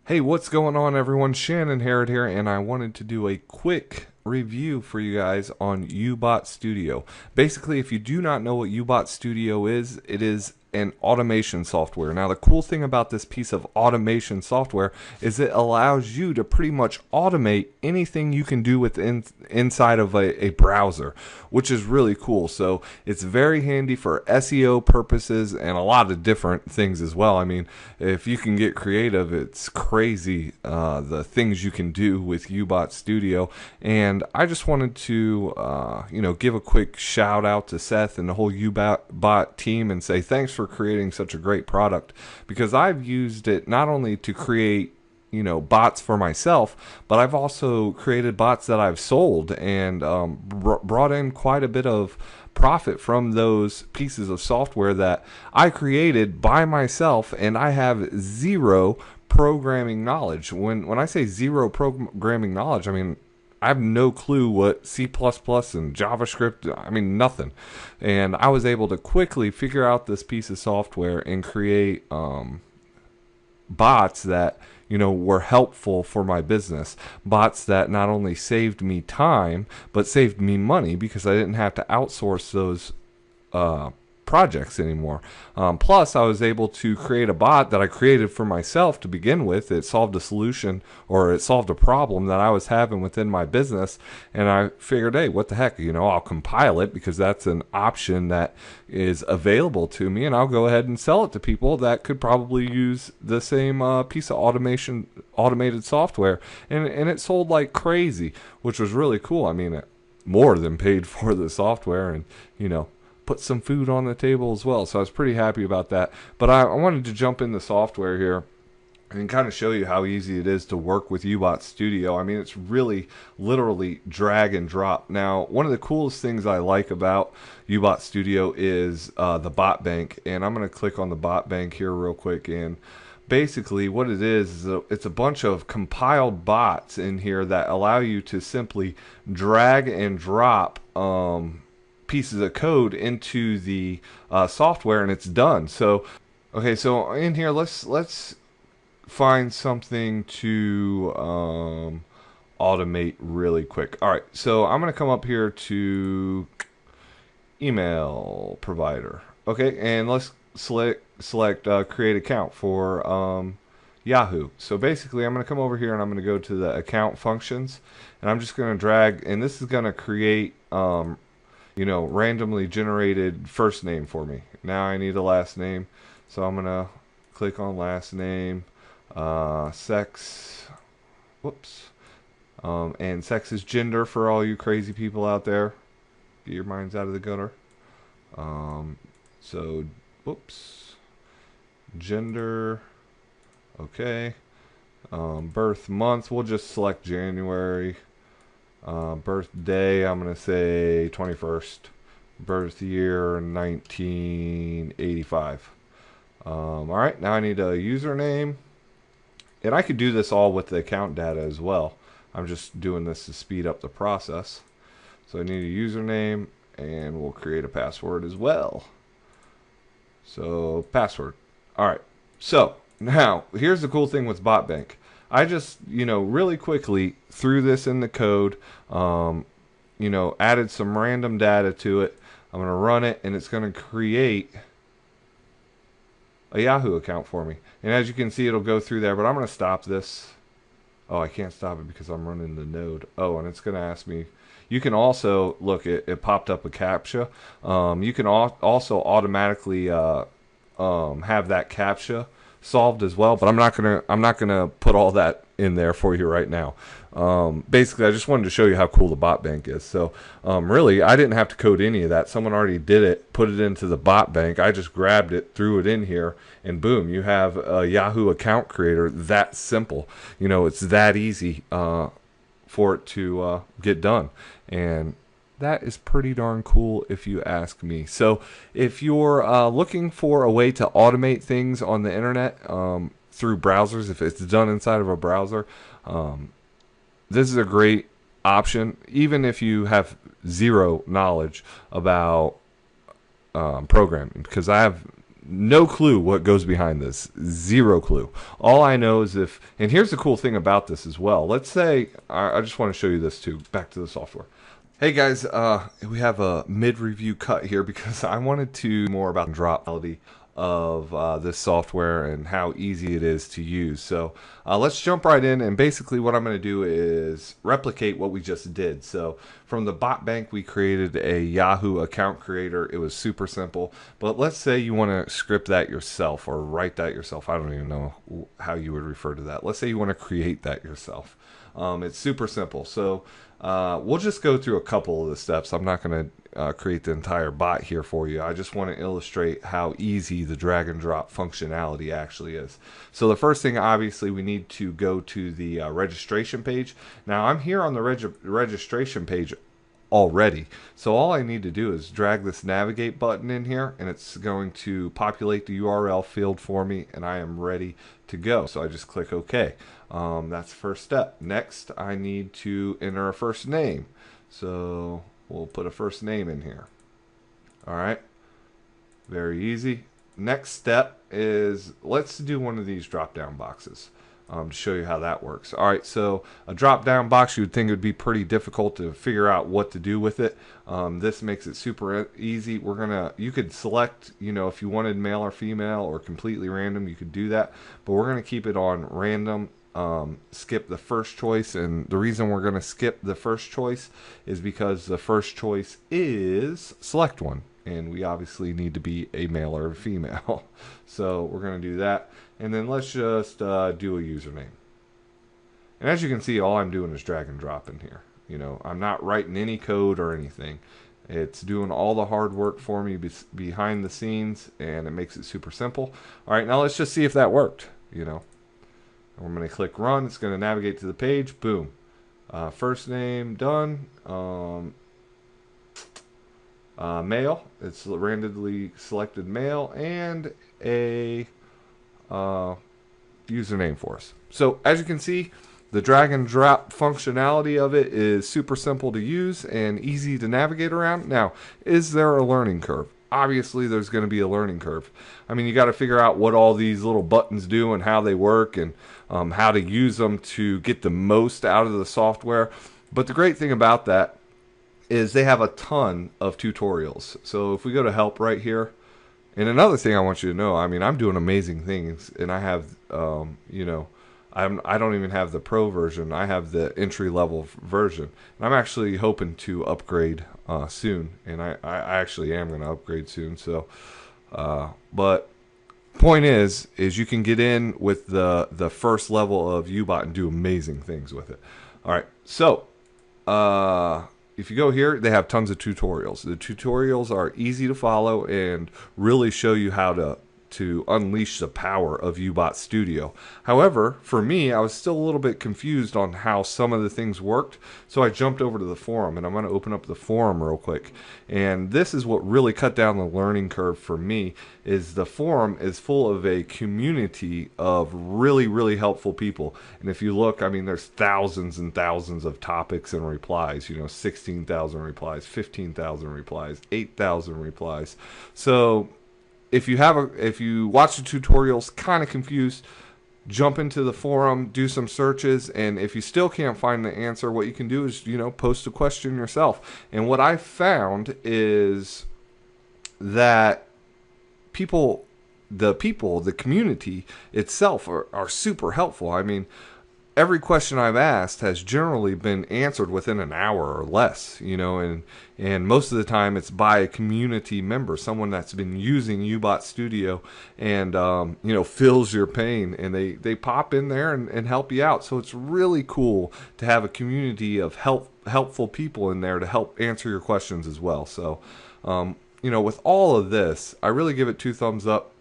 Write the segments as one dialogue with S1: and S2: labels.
S1: Hey, what's going on, everyone? Shannon Harrod here, and I wanted to do a quick review for you guys on Ubot Studio. Basically, if you do not know what Ubot Studio is, it is an automation software. Now, the cool thing about this piece of automation software is it allows you to pretty much automate anything you can do inside of a browser, which is really cool. So it's very handy for SEO purposes and a lot of different things as well. I mean, if you can get creative, it's crazy the things you can do with Ubot Studio. And I just wanted to give a quick shout out to Seth and the whole Ubot team and say thanks for creating such a great product, because I've used it not only to create bots for myself, but I've also created bots that I've sold and brought in quite a bit of profit from those pieces of software that I created by myself, and I have zero programming knowledge. When I say zero programming knowledge, I mean I have no clue what C++ and JavaScript, I mean nothing. And I was able to quickly figure out this piece of software and create bots that were helpful for my business, bots that not only saved me time but saved me money, because I didn't have to outsource those projects anymore. Plus, I was able to create a bot that I created for myself to begin with. It solved a solution, or it solved a problem that I was having within my business, and I figured, hey, what the heck, I'll compile it because that's an option that is available to me, and I'll go ahead and sell it to people that could probably use the same piece of automated software, and it sold like crazy, which was really cool. I mean, it more than paid for the software, and put some food on the table as well. So I was pretty happy about that. But I wanted to jump in the software here and kind of show you how easy it is to work with Ubot Studio. I mean, it's really literally drag and drop. Now, one of the coolest things I like about Ubot Studio is the bot bank. And I'm going to click on the bot bank here real quick. And basically what it is it's a bunch of compiled bots in here that allow you to simply drag and drop pieces of code into the software, and it's done. So okay, so in here let's find something to automate really quick. All right, so I'm going to come up here to email provider. Okay, and let's select create account for Yahoo. So basically I'm going to come over here and I'm going to go to the account functions, and I'm just going to drag, and this is going to create randomly generated first name for me. Now I need a last name, so I'm gonna click on last name, sex, whoops, and sex is gender for all you crazy people out there. Get your minds out of the gutter. So, whoops, gender, okay. Birth month, we'll just select January. Birthday, I'm going to say 21st. Birth year, 1985. Alright, now I need a username. And I could do this all with the account data as well. I'm just doing this to speed up the process. So I need a username, and we'll create a password as well. So, password. Alright, so now here's the cool thing with BotBank. I just, really quickly threw this in the code, added some random data to it. I'm going to run it, and it's going to create a Yahoo account for me. And as you can see, it'll go through there, but I'm going to stop this. Oh, I can't stop it because I'm running the node. Oh, and it's going to ask me. You can also, look, it popped up a CAPTCHA. You can also automatically have that CAPTCHA solved as well, but I'm not gonna put all that in there for you right now. Basically, I just wanted to show you how cool the bot bank is. So really, I didn't have to code any of that. Someone already did it, put it into the bot bank. I just grabbed it, threw it in here, and boom, you have a Yahoo account creator. That simple. It's that easy for it to get done, and that is pretty darn cool if you ask me. So if you're looking for a way to automate things on the internet through browsers, if it's done inside of a browser, this is a great option, even if you have zero knowledge about programming, because I have no clue what goes behind this. Zero clue. All I know is and here's the cool thing about this as well. Let's say, I just want to show you this too. Back to the software. Hey guys, we have a mid-review cut here because I wanted to more about the drop quality of this software and how easy it is to use. So let's jump right in, and basically what I'm going to do is replicate what we just did. So from the bot bank, we created a Yahoo account creator. It was super simple, but let's say you want to script that yourself or write that yourself. I don't even know how you would refer to that. Let's say you want to create that yourself. It's super simple. So we'll just go through a couple of the steps. I'm not going to create the entire bot here for you. I just want to illustrate how easy the drag and drop functionality actually is. So the first thing, obviously, we need to go to the registration page. Now I'm here on the registration page already. So all I need to do is drag this navigate button in here, and it's going to populate the URL field for me, and I am ready to go. So I just click OK. That's the first step. Next, I need to enter a first name. So we'll put a first name in here. All right. Very easy. Next step is, let's do one of these drop down boxes. To show you how that works. All right, so a drop-down box, you would think it would be pretty difficult to figure out what to do with it. This makes it super easy. You could select, if you wanted male or female or completely random, you could do that. But we're gonna keep it on random. Skip the first choice, and the reason we're gonna skip the first choice is because the first choice is select one, and we obviously need to be a male or a female. So we're gonna do that. And then let's just do a username. And as you can see, all I'm doing is drag and drop in here. I'm not writing any code or anything. It's doing all the hard work for me behind the scenes, and it makes it super simple. All right, now let's just see if that worked. I'm going to click run. It's going to navigate to the page. Boom. First name done. Male. It's randomly selected male, and a username for us. So as you can see, the drag and drop functionality of it is super simple to use and easy to navigate around. Now, is there a learning curve? Obviously, there's going to be a learning curve. I mean, you got to figure out what all these little buttons do and how they work, and how to use them to get the most out of the software. But the great thing about that is they have a ton of tutorials. So if we go to help right here, and another thing I want you to know, I mean, I'm doing amazing things, and I have, I don't even have the pro version. I have the entry level version, and I'm actually hoping to upgrade soon, and I actually am going to upgrade soon. So, but point is you can get in with the first level of Ubot and do amazing things with it. All right, so if you go here, they have tons of tutorials. The tutorials are easy to follow and really show you how to unleash the power of Ubot Studio. However, for me, I was still a little bit confused on how some of the things worked, so I jumped over to the forum, and I'm going to open up the forum real quick. And this is what really cut down the learning curve for me, is the forum is full of a community of really, really helpful people. And if you look, I mean, there's thousands and thousands of topics and replies, 16,000 replies, 15,000 replies, 8,000 replies. So if you watch the tutorials kind of confused, jump into the forum, do some searches, and if you still can't find the answer, what you can do is, post a question yourself. And what I found is that the community itself are super helpful. I mean, every question I've asked has generally been answered within an hour or less, and most of the time it's by a community member, someone that's been using Ubot Studio and, feels your pain, and they pop in there and help you out. So it's really cool to have a community of helpful people in there to help answer your questions as well. So, with all of this, I really give it 2 thumbs up.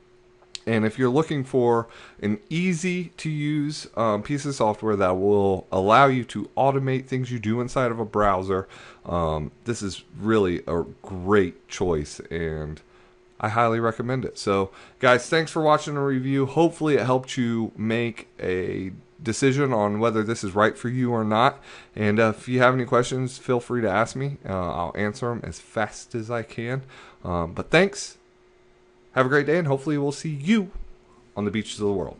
S1: And if you're looking for an easy to use piece of software that will allow you to automate things you do inside of a browser, this is really a great choice, and I highly recommend it. So guys, thanks for watching the review. Hopefully it helped you make a decision on whether this is right for you or not. And if you have any questions, feel free to ask me. I'll answer them as fast as I can. But thanks. Have a great day, and hopefully we'll see you on the beaches of the world.